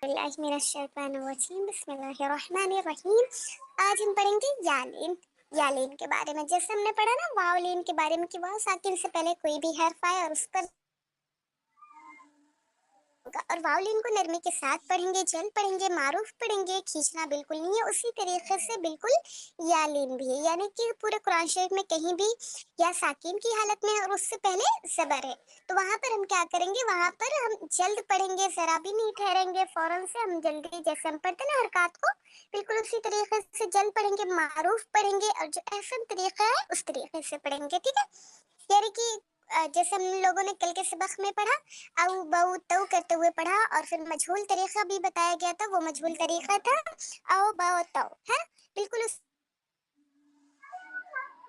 बिस्मिल्लाहिर्रहमानिर्रहीम। आज हम पढ़ेंगे यालीन। यालीन के बारे में, जैसे हमने पढ़ा ना वावलीन के बारे में कि वाव साकिन से पहले कोई भी हर्फ आए और उस पर होगा। और वावलीन को नरमी के साथ पढ़ेंगे, जल पढ़ेंगे, मारूफ पढ़ेंगे, खींचना बिल्कुल नहीं है। उसी तरीके से बिल्कुल यालीन भी है, यानी कि पूरे कुरान शरीफ में कहीं भी या साकिन की हालत में है और उससे पहले ज़बर है, तो वहां पर हम क्या करेंगे, वहां पर हम जल्द पढ़ेंगे, जरा भी नहीं ठहरेंगे, फौरन से हम जल्दी, जैसे हम पढ़ते ना हरकत को, बिल्कुल उसी तरीके से जल्द पढ़ेंगे, मारूफ पढ़ेंगे और जो ऐसा तरीका है उस तरीके से पढ़ेंगे। ठीक है, यानी कि जैसे हम लोगों ने कल के सबक में पढ़ा, औ बऊ तऊ करते हुए पढ़ा, और फिर मजहूल तरीका भी बताया गया था, वो मजहूल तरीका था औ बऊ तऊ है, बिल्कुल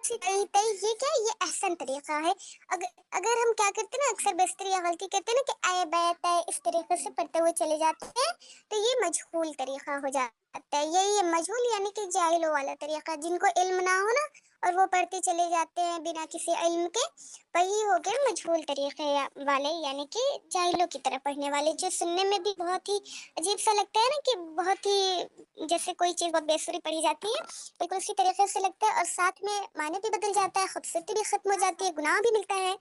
तई तई। ये क्या है, ये एहसन तरीका है। अगर हम क्या करते हैं ना, अक्सर बेस्तरी या गलती करते हैं ना कि आए बैत है, इस तरीके से पढ़ते हुए चले जाते हैं, तो ये मजहूल तरीका हो जाता है। ये मजहूल यानी कि जाहिलों वाला तरीका, जिनको इल्म ना हो ना और वो पढ़ते चले जाते हैं बिना किसी इल्म के, वही हो गए मजहूल तरीके वाले, यानी कि जाहिलों की तरह पढ़ने वाले, जो सुनने में भी बहुत ही अजीब सा लगता है ना, कि बहुत ही जैसे कोई चीज़ बहुत बेसुरी पढ़ी जाती है, बिल्कुल उसी तरीके से लगता है, और साथ में माने भी बदल जाता है, खूबसूरती भी खत्म हो जाती है, गुनाह भी मिलता है,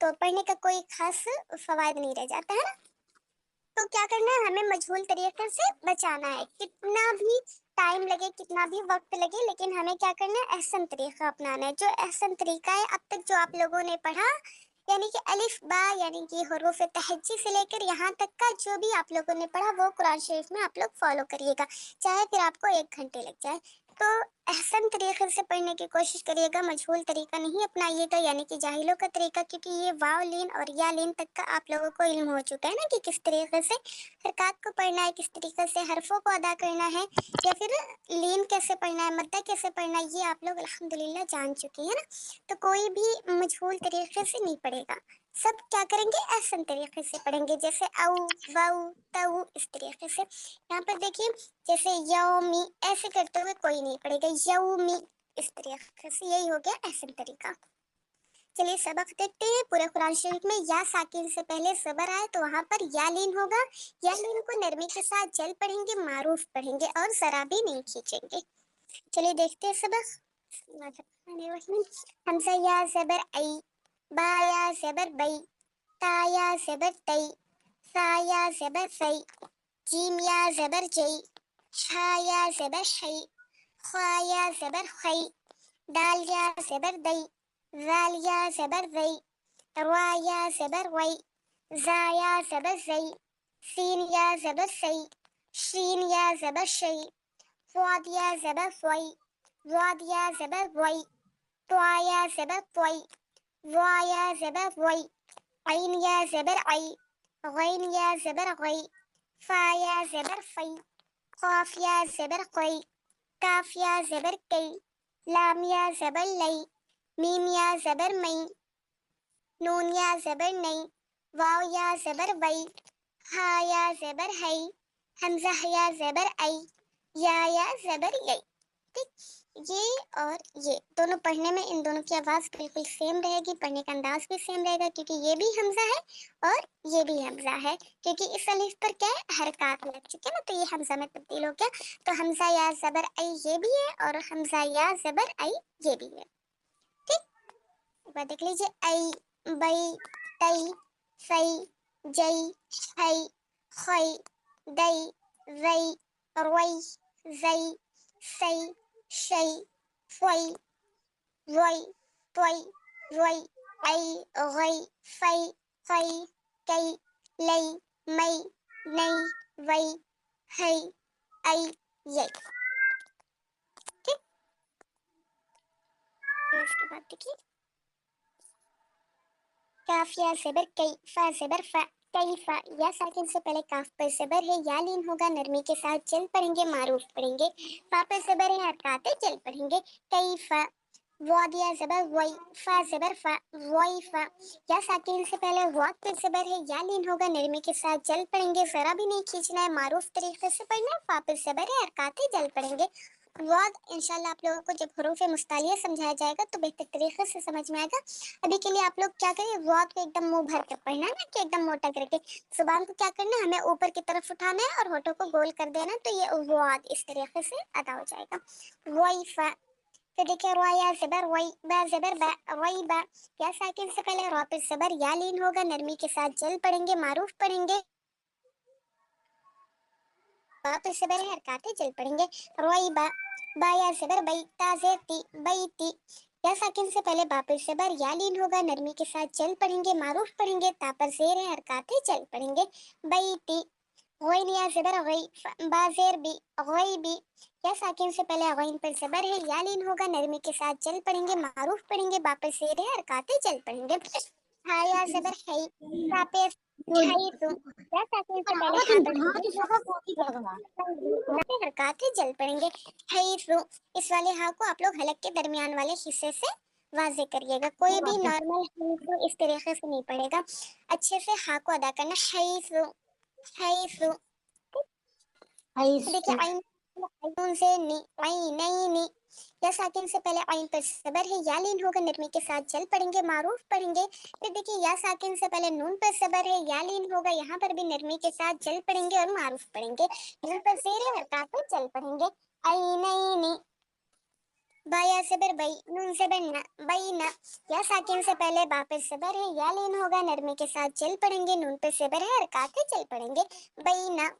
तो पढ़ने का कोई खास फवायद नहीं रह जाता है ना। तो क्या करना है, हमें मजहूल तरीके से बचाना है, कितना भी टाइम लगे, कितना भी वक्त लगे, लेकिन हमें क्या करना है, एहसन तरीका अपनाना है। जो एहसन तरीका है अब तक जो आप लोगों ने पढ़ा, यानी कि अलिफ बा यानी कि हरूफ तहज्जी से लेकर यहाँ तक का जो भी आप लोगों ने पढ़ा, वो कुरान शरीफ में आप लोग फॉलो करिएगा, चाहे फिर आपको 1 घंटे लग जाए। तो एहसन तरीके से पढ़ने की कोशिश करिएगा, मजहूल तरीका नहीं अपनाइएगा, यानी कि जाहिलों का तरीका, क्योंकि ये वाव लीन और या लीन तक का आप लोगों को इल्म हो चुका है ना, कि किस तरीके से हरकत को पढ़ना है, किस तरीके से हरफों को अदा करना है, या फिर लीन कैसे पढ़ना है, मद्दा कैसे पढ़ना है, ये आप लोग अल्हम्दुलिल्लाह जान चुके हैं ना। तो कोई भी मजहूल तरीके से नहीं पढ़ेगा, सब क्या करेंगे, एहसन तरीके से पढ़ेंगे, जैसे औ बऊ तऊ, इस तरीके से। यहाँ पर देखिए, जैसे यौमी ऐसे करते हुए कोई नहीं पढ़ेगा, यौमी, इस तरीके से, यही हो गया एहसन तरीका। चलिए सबक देखते हैं। पूरे कुरान शरीफ में या साकिन से पहले सबर आए तो वहां पर या लीन होगा, या लीन को नरमी के साथ जल पढ़ेंगे, मारूफ पढ़ेंगे और जरा भी नहीं खींचेंगे। चलिए देखते हैं सबक। हमजा या ज़बर आई, बा या ज़बर बई, ता या ज़बर तई, सा या ज़बर सई, जीम या ज़बर जई, छा या ज़बर शई, ख्वा या ज़बर खई, दाल या ज़बर दई, ज़ाल या ज़बर ज़ई, रा या ज़बर वई, ज़ा या ज़बर ज़ई, सीन या ज़बर सई, शीन या ज़बर शई, फ़ाद या ज़बर फ़ई, वाद या ज़बर वई, त्वा या ज़बर त्वई, वा या ज़बर वई, ऐन या ज़बर आई, गैन या ज़बर गई, फा या ज़बर फई, क़ाफ या ज़बर क़ई, काफ या ज़बर कई, लाम या ज़बर लई, मीम या ज़बर मई, नून या ज़बर नई, वाव या ज़बर वई, हा या ज़बर हई, हमज़ा या ज़बर आई, या ज़बर यई। ठीक, ये और ये दोनों पढ़ने में, इन दोनों की आवाज़ बिल्कुल सेम रहेगी, पढ़ने का अंदाज भी सेम रहेगा, क्योंकि ये भी हमज़ा है और ये भी हमज़ा है, क्योंकि इस अलिफ पर क्या है, हरकत लग चुके हैं ना, तो ये हमज़ा में तब्दील हो गया। तो हमज़ा या ज़बर आई ये भी है, और हमज़ा या ज़बर आई ये भी है। ठीक, एक बार देख लीजिए, आई, बई, तई, सई, जई, हई, खई, दई, रई, रई, जई, सई, शई, फई, रई, त्वई, रई, आई, गई, फई, खई, कई, लई, मई, नई, वई, हई, आई, यई। ठीक, फिर उसके बाद देखिए, काफ या ज़बर कई, फा ज़बर फा, कई फा, या साकिन से पहले काफ पर ज़बर है, या लीन होगा, नरमी के साथ जल पढ़ेंगे, मारूफ पढ़ेंगे, फा पर ज़बर है, हरकाते जल पढ़ेंगे, कई फा, वाद या ज़बर वई, फा ज़बर फा, वई फा, या साकिन से पहले वाद पर ज़बर है, या लीन होगा, नरमी के साथ जल पढ़ेंगे, ज़रा भी नहीं खींचना है, मारूफ तरीके से पढ़ना है, फा पर ज़बर है, हरकाते जल पढ़ेंगे, वाद इंशाल्लाह आप लोगों को जब हरूफ मुस्तालिया समझाया जाएगा तो बेहतर तरीके से समझ में आएगा। अभी के लिए आप लोग क्या करें, वाद को एकदम मुंह भर कर पढ़ना है ना, कि एकदम मोटा करके। जुबान को क्या करना है, हमें ऊपर की तरफ उठाना है और होठों को गोल कर देना, तो ये वाद इस तरीके से अदा हो जाएगा। वईफा। फिर देखिए रोया ज़बर वई, बा ज़बर बा, वई बा। या साकिन से पहले रा पे ज़बर या लीन होगा, नरमी के साथ जल पढ़ेंगे, मारूफ पढ़ेंगे। बा पे ज़बर है, हरकाते जल पढ़ेंगे। रोई बा। बाया ज़बर बई, ता ज़ेर ती, बई ती। या साकिन से पहले बा पे ज़बर या लीन होगा, नरमी के साथ जल पढ़ेंगे, मारूफ पढ़ेंगे। ता पर ज़ेर है, हरकाते जल पढ़ेंगे। बई ती। غين يا زبر غي बाजेर भी गई भी। या साकिन से पहले गईन पर जबर है, या लीन होगा, नरमी के साथ चल पड़ेंगे, मारूफ पढ़ेंगे। वापस शेर है, हरकाते चल पड़ेंगे। हाँ या जबर है, सापे है तो। या साकिन से पहले हा पर हरकाते चल पड़ेंगे। है तो। इस वाले हा को आप लोग हलक के दरमियान वाले हिस्से से वाजे करिएगा, कोई भी नॉर्मल तो इस तरीके से नहीं पड़ेगा। अच्छे से हा को अदा करना। है तो। देखिए आइन आइन से नी, आई नहीं नी। या साकिन से पहले आइन पर सबर है, या लीन होगा, नरमी के साथ जल पढ़ेंगे, मारूफ पढ़ेंगे। फिर देखिए या साकिन से पहले नून पर सबर है, या लीन होगा, यहाँ पर भी नरमी के साथ जल पढ़ेंगे और मारूफ पढ़ेंगे। नून पर जेर है, हरकत पर जल पढ़ेंगे। आई नहीं नी। बाया सबर बई, नून सबर ना, बई ना। या साकिन से पहले बा पर सबर है, या लीन होगा, नरमी के साथ जल पढ़ेंगे, नून पर सबर है, हरकत पे चल पढ़ेंगे। बई ना।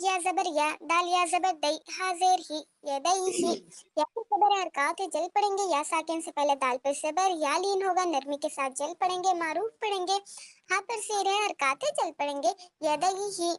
या जबर या, दाल या जबर दई, हाजिर ही, या दई ही। या फिर सबर है, हरकत है, जल पढ़ेंगे। या साकिन से पहले दाल पर सबर, या लीन होगा, नरमी के साथ जल पढ़ेंगे, मारूफ पढ़ेंगे। हा पर शेर है, हरकत है, जल पढ़ेंगे। या दई ही।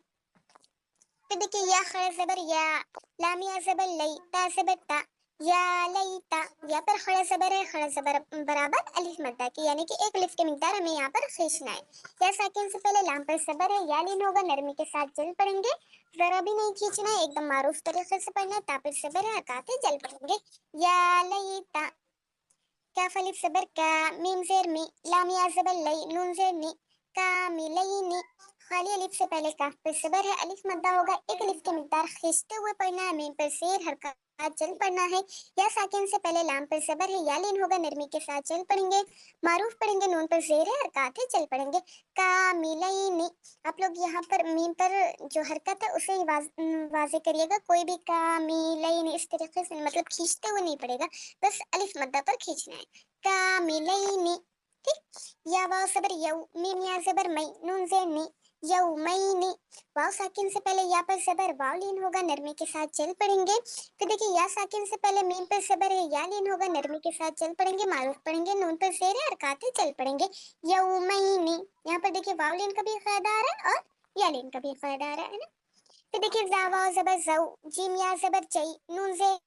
फिर देखिए या खड़ा जबर या, लाम या जबर लई, ता जबर ता, या लईता। या पर खड़ा जबर है, खड़ा जबर बराबर अलिफ मद्दा की, यानी कि एक अलिफ की मिकदार हमें यहाँ पर खींचना है। या साकिन से पहले लाम पर सबर है, या लीन होगा, नरमी के साथ जल पड़ेंगे, जरा भी नहीं खींचना है, एकदम मारूफ तरीके से पढ़ना है। ता पर सबर है, हकाते जल पड़ेंगे। या लईता। काफ अलिफ ज़बर का, मीम ज़ेर मी, लाम या ज़बर लई, नून ज़ेर नी, कामिलैनी। खाली अलिफ से पहले काफ पे ज़बर है, अलिफ मद्दा होगा, एक अलिफ की मिकदार खींचते हुए पढ़ना है, मीम पर ज़ेर हरकत चल पढ़ना है। या साकिन से पहले लाम पर ज़बर है, या लीन होगा, नरमी के साथ चल पढ़ेंगे, मारूफ पढ़ेंगे, नून पर ज़ेर है, हरकत है, चल पढ़ेंगे। कामिलैनी। आप लोग यहाँ पर मीम पर जो हरकत है उसे ही वाजे करिएगा, कोई भी कामिलैनी इस तरीके से मतलब खींचते हुए नहीं पड़ेगा, बस अलिफ मद्दा पर खींचना है। कामिलैनी। ठीक। या वाव सबर यऊ, मीम या जबर मई, नून जेर नी, यौमैनी। वाव साकिन से पहले या पर जबर, वाव लीन होगा, नरमी के साथ चल पड़ेंगे। फिर देखिए या साकिन से पहले मीम पर जबर है, या लीन होगा, नरमी के साथ चल पड़ेंगे, मारूफ पढ़ेंगे, नून पर जेर है, हरकाते चल पड़ेंगे। यौमैनी। यहाँ पर देखिए वाव लीन का भी कायदा आ रहा है और या लीन का भी कायदा आ रहा है ना। फिर देखिए जा वाव जबर जऊ, जीम या जबर जई, नून जे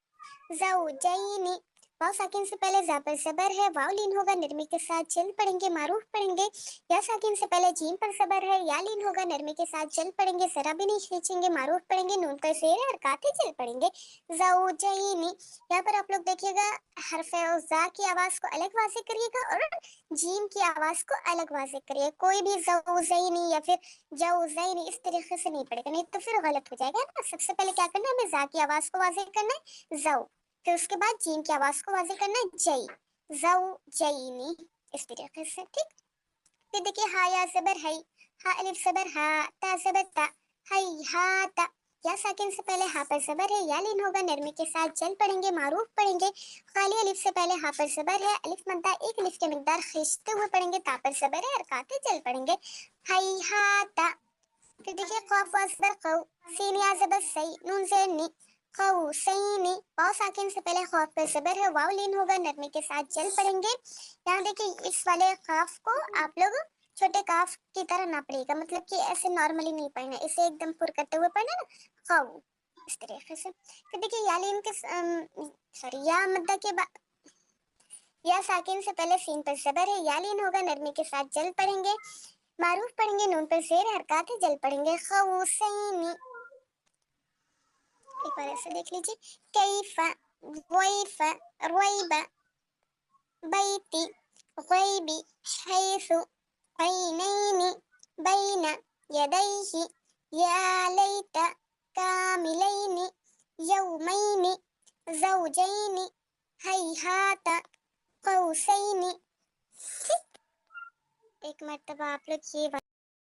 ज़ौजैनी। वाव साकिन से पहले जा पर सबर है, वाव लीन होगा, नरमी के साथ चल पड़ेंगे, मारूफ पढ़ेंगे। या साकिन से पहले जीम पर सबर है, या लीन होगा, नरमी के साथ चल पड़ेंगे, जरा भी नहीं खींचेंगे, मारूफ पढ़ेंगे, नून पर शेर है, हरकाते चल पड़ेंगे। ज़ौजैनी। यहाँ पर आप लोग देखिएगा, हरफ जा की आवाज को अलग वाजे करिएगा और जीम की आवाज को अलग वाजे करिए, कोई भी ज़ौजैनी या फिर जौजैनी इस तरीके से नहीं पड़ेगा, नहीं तो फिर गलत हो जाएगा ना। सबसे पहले क्या करना है, हमें जा की आवाज को वाजे करना है, जौ। फिर उसके बाद जीम की आवाज को वाजे करना है, जई, जऊ जईनी, इस तरीके से। ठीक। फिर देखिए हा या जबर है, हा अलिफ जबर हा, ता जबर ता, हई हा ता। या साकिन से पहले हा पर जबर है, या लीन होगा, नरमी के साथ जल पढ़ेंगे, मारूफ पढ़ेंगे। खाली अलिफ से पहले हा पर जबर है, अलिफ मद्दा एक अलिफ के मिकदार खींचते हुए पढ़ेंगे, ता पर जबर है, हरकाते चल पढ़ेंगे। हई हा ता। फिर देखिए कॉफ वास्तर कौ, सीन या जबर सई, नून जेर नी, कौसैनी। वाव साकिन से पहले खौफ पे जबर है, वाव लीन होगा, नरमी के साथ जल पड़ेंगे। यहाँ देखिए इस वाले काफ को आप लोग छोटे काफ की तरह ना पढ़िएगा, मतलब कि ऐसे नॉर्मली नहीं पढ़ना, इसे एकदम पुर करते हुए पढ़ना ना, कौ, इस तरीके से। फिर देखिए या लीन के सॉरी या मद्दा के बाद, या साकिन से पहले सीन पर जबर है, या लीन होगा, नरमी के साथ जल पड़ेंगे, मारूफ पढ़ेंगे, नून पर शेर हरकत जल पड़ेंगे। खौसैनी। एक बार ऐसे देख लीजिए, कैफा, वैफा, रैबा, बैती, गैबी, हैसु, ऐनैनी, बैना, यदैहि, या लैता, कामिलैनी, यौमैनी। زوجین، ہیہات قوسین. ٹھیک، ایک مرتبہ آپ لوگ یہ